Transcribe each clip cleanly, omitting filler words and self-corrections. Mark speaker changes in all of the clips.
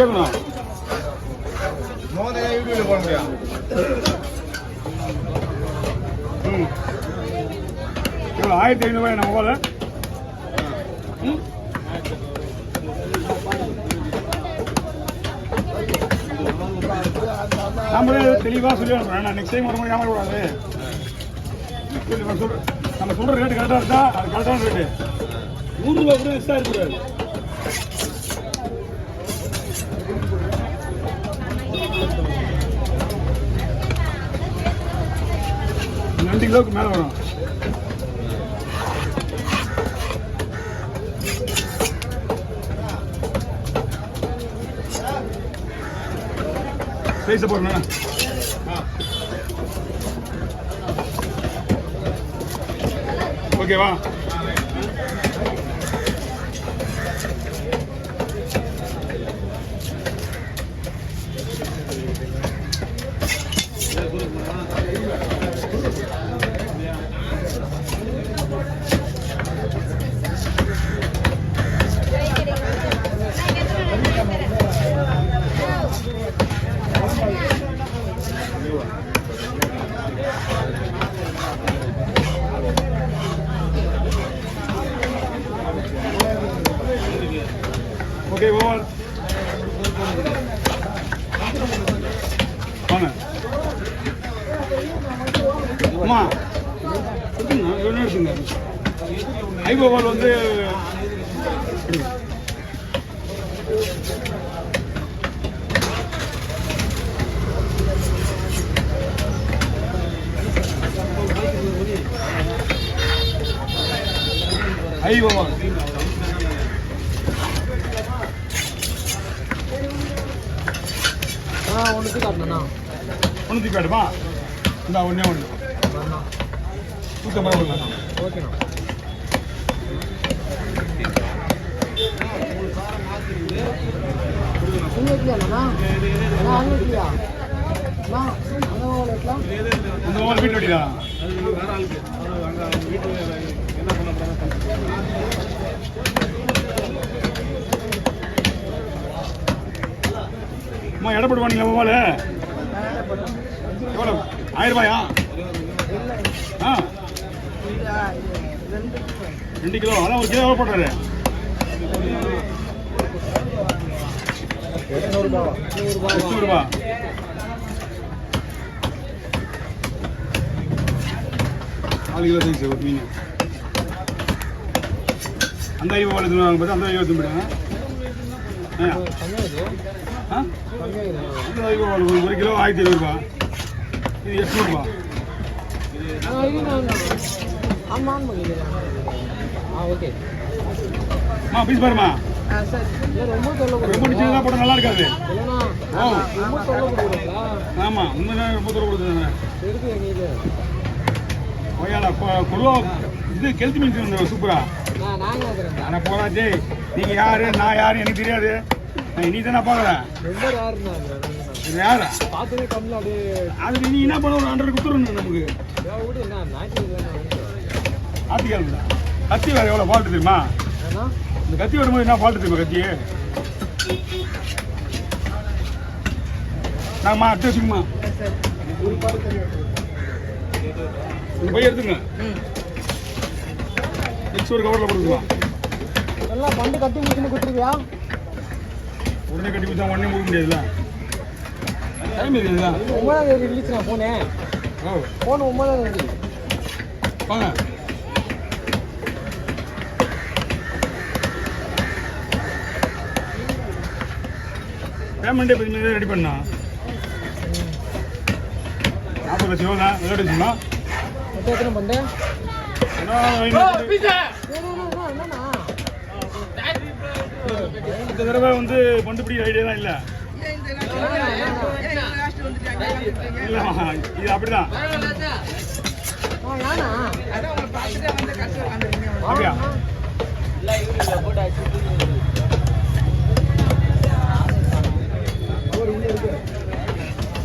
Speaker 1: எவ்வளோன்னு கேட்கணும்.
Speaker 2: வீடியோவில் போட முடியும்.
Speaker 1: எவ்வளோ 1500 நம்ம போல. நம்மளே தெளிவாக சொல்லி நான் நெக்ஸ்ட் டைம் வரும்போது ஏமாறக்கூடாது. நம்ம சொல்கிற ரேட்டு கரெக்டாக இருந்தா அது கரெக்டான ரேட்டு. 100 ரூபா கூட எக்ஸ்ட்ரா இருக்கக்கூடாது. ரெண்டு கிலோவுக்கு மேலே வரும். சைஸை போடுங்க. ஓகேவா? ஓகே ஓவர் வாங்க. அம்மா எடுத்துங்க, எடுத்துங்க. ஐபோவால் வந்து ஐபோவால்
Speaker 3: ஒன்று காட்டணா,
Speaker 1: ஒன்று காட்டுமா? இந்த ஒன்றே ஒன்று 150 ரூபா.
Speaker 3: ஓகேண்ணா.
Speaker 1: இந்த வீட்டு வட்டியா? அம்மா எடை போடுவானீங்களா மொபைல்? எவ்வளோ? 1000 ரூபாயா? ஆ 2 கிலோ. அதான் 1 கிலோ எவ்வளோ போடுறாரு? 800 ரூபா. நாலு கிலோ சைஸ் ஒரு மீன். அந்த ஐவோ எடுத்துருவாங்க பார்த்து அந்த ஐவோ எடுத்து போயிடுங்க. அந்த ஐவோ 1 கிலோ 1700 ரூபா. இது 800 ரூபா.
Speaker 3: ஓகே
Speaker 1: பீஸ் பாருமா. ரொம்ப நிச்சயம் போட நல்லா இருக்காது. ஆமாம் உண்மைதான் ரொம்ப தூரம் கொடுத்துருங்க. இது கெளுத்தி மீன் சூப்பரா. நான் போறாச்சே. நீங்க யாரு நான் யாரு எனக்கு தெரியாது. நான் இன்னைக்கு தான் பார்க்குறேன். யாரா அது நீ என்ன பண்ண ஒரு 100 கொடுத்துருங்க நமக்கு. ஆத்திக்கால் கத்தி வேற எவ்வளோ ஃபால்ட்டு தெரியுமா? இந்த கத்தி வரும்போது என்ன ஃபால்ட்டு தெரியுமா? கத்தி நாங்கம்மா அடுத்த வச்சுங்கம்மா. இந்த பையன் எடுத்துங்க. நெக்ஸ்ட் ஒரு கவரில் கொடுத்துக்கலாம்.
Speaker 3: எல்லாம் பண்டு கட்டி முடிச்சுன்னு கொடுத்துருவியா?
Speaker 1: உடனே கட்டி கொடுத்தா உடனே முடிக்க முடியாதுல்ல. டைம் இருக்குதுல்ல.
Speaker 3: 9ஆம் தேதி ரிலீஸ் நான் போனேன். ஃபோன் 9ஆம் தேதி.
Speaker 1: வாங்க. பேமெண்ட்டே 10 ரெடி பண்ணா 40 லட்சம் ரூபா விளையாடுச்சுமா.
Speaker 3: எத்தனை பண்ணு?
Speaker 1: இந்த தடவை வந்து பண்டுபிடி ஐடியாலாம் இல்லை. இல்லைம்மா இது அப்படிதான். அப்படியா?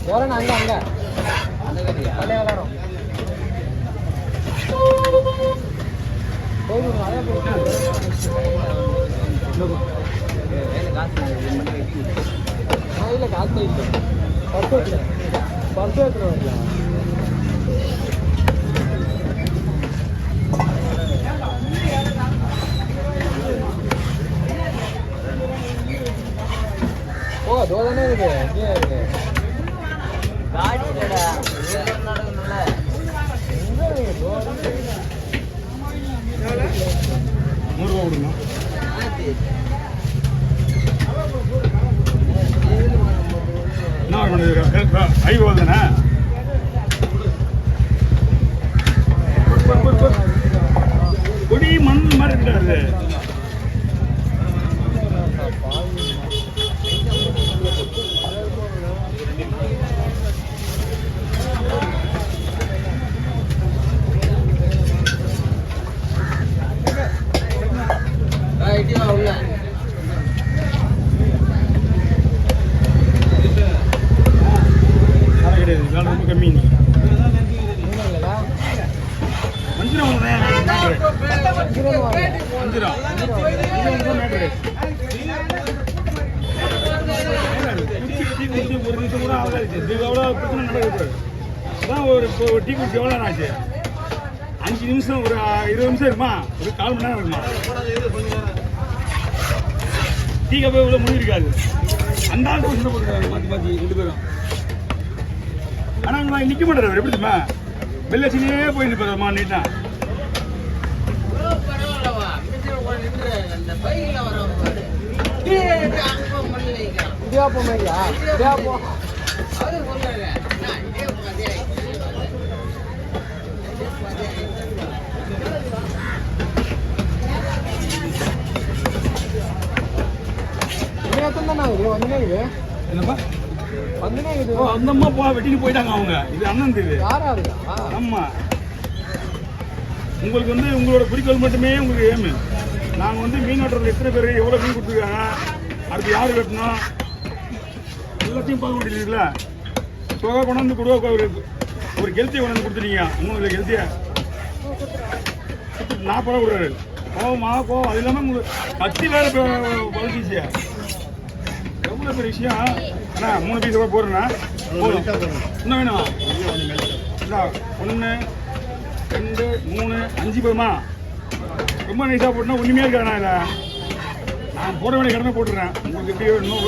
Speaker 3: போறேன் அங்க அங்க பழைய விளாடும் போய் ஆத்தே இல்லை பர்சு எடுத்துகிட்டு வரலாம். ஓ தோதானே இருக்கு எங்கேயா இருக்கு
Speaker 2: காடி இல்லடா நடக்கணும்ல.
Speaker 3: எங்கே இருக்கு தோதா
Speaker 1: 100 ரூபா கொடுங்க. என்ன பண்ணுறது ஐ போகுதுண்ணே. கொடி மண் மாதிரி இருக்காது.
Speaker 2: உள்ள
Speaker 1: கிடையாது, வேலை ரொம்ப கம்மி. வஞ்சிரம் ஒரு நிமிஷம் கூட ஆகாது. எவ்வளோ பிரச்சனை நடக்குது. அதான் ஒரு டீ குடிச்சு எவ்வளோ ஆச்சு? 5 நிமிஷம், ஒரு 20 நிமிஷம் இருக்குமா? ஒரு 1/4 மணி நேரம் இருக்குமா? டீ கப்பே இவ்வளோ முடியிருக்காது. அந்த ஆள் பிரச்சனை பண்ணுறாங்க மாற்றி மாற்றி 2 பேரும். ஆனால் அங்கே நிற்க மாட்டேறாரு. எப்படி தெரியுமா? வெள்ளச்சினே போய் நிற்பாருமா நீட்டா.
Speaker 3: இடியாப்பம் மாதிரியா? இடியாப்பம்
Speaker 1: என்னப்பா
Speaker 3: வந்துனே இது
Speaker 1: ஓ அந்த அம்மா வெட்டிட்டு போயிட்டாங்க அவங்க. இது அண்ணன் இது.
Speaker 3: யாரா இருக்கா?
Speaker 1: ஆமா, உங்களுக்கு வந்து உங்களோட குறிக்கோள் மட்டுமே உங்களுக்கு ஏமு. நாங்கள் வந்து மீன் வெட்டுறதுல எத்தனை பேர் எவ்வளோ மீன் கொடுத்துருக்காங்க, அடுத்து யார் வெட்டணும் எல்லாத்தையும் பார்க்க முடியல. சோகா கொண்டாந்து கொடுவா ஒரு கெல்த்தியை கொண்டாந்து கொடுத்துட்டீங்க. 3 கெல்த்தியை 40 ரூபா கொடுறாரு. கோவம் அது இல்லாமல் உங்களுக்கு கத்தி வேற வளர்ச்சிச்சியா. எவ்வளோ பெரிய விஷயம். அண்ணா 3 பீஸ் கூட போடுறேண்ணா. இன்னும் வேணுமா? 1 2 3 5 போதுமா? ரொம்ப நைஸாக போட்டுனா ஒன்றுமே இருக்காண்ணா. இல்லை நான் போட வேண்டிய கடமை போட்டுறேன். உங்களுக்கு எப்படியோ இன்னும்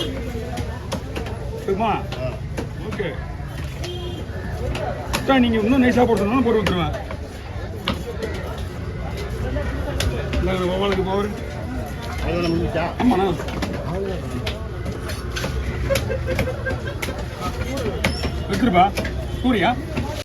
Speaker 1: இருக்குமா? ஓகே சார், நீங்கள் இன்னும் நைஸாக போட்டுருந்தாலும் போட்டு விட்டுருவேன். உங்களுக்கு பவர் ஆமாண்ணா. வச்சிருப்பா சூரியா